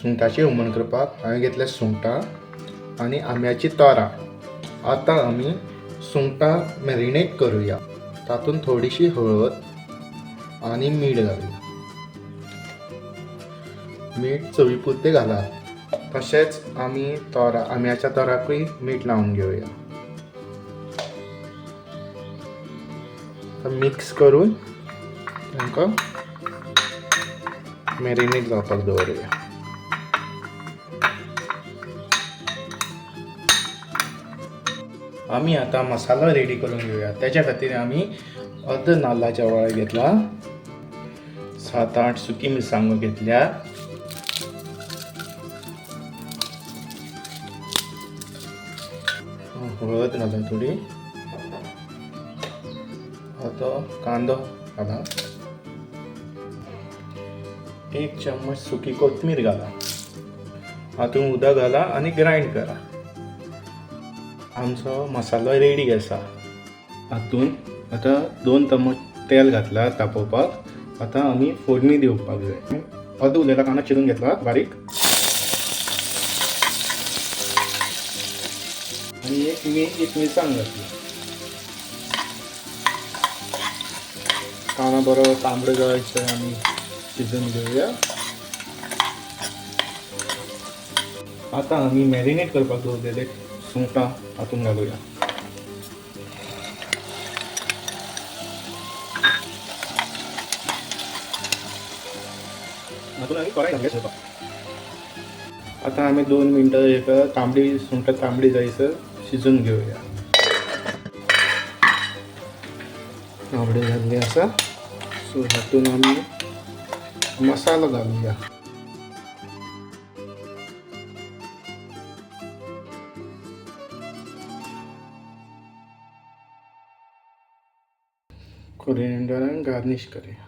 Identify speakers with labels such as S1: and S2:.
S1: सुंगटाची हुमण करपाक हांवें घेतल्या सुंगटां आनी आंब्याची तोरां. आतां आमी सुंगटां मॅरिनेट करुया. तातूंत थोडीशी हळद आनी मीठ घालुया. मीठ चवी पुरतें घालात. तशेंच आमी आंब्याच्या तोराकूय मीठ लावन घेवया. मिक्स करून तांकां मॅरिनेट जावपाक दवरुया. आमी आतां मसालो रेडी करून घेवया. तेच्या खातीर आमी अर्द नाल्लाचे वळे घेतला, 7-8 सुकी मिरसांगो घेतल्या, हळद घाला थोडी, आतां कांदो घाला, 1 चम्मच सुकी कोथमीर घाला, हातूंत उदक घाला आनी ग्राइंड करा. आमचो मसालो रेडी आसा. हातूंत आतां 2 चम्मच तेल घातला तापोवपाक. आतां आमी फोडणी दिवपाक जाय. अर्द उरलेलो कांदो चिरून घेतला बारीक आनी एक मिरसांग घातली. कांदो बरो तांबडो जायसर आमी शिजोवन घेवया. आतां आमी मॅरिनेट करपाक दवरलेले सुंगटां हातूंत घालुया. हातूंत आमी कोराय घालया करपाक. आतां आमी 2 मिनटां एक सुंगटां तांबडी जायसर शिजोवन घेवया. तांबडी जाल्ली आसा. सो हातूंत आमी मसालो घालुया. कोरिएंडरान गार्निश करूया.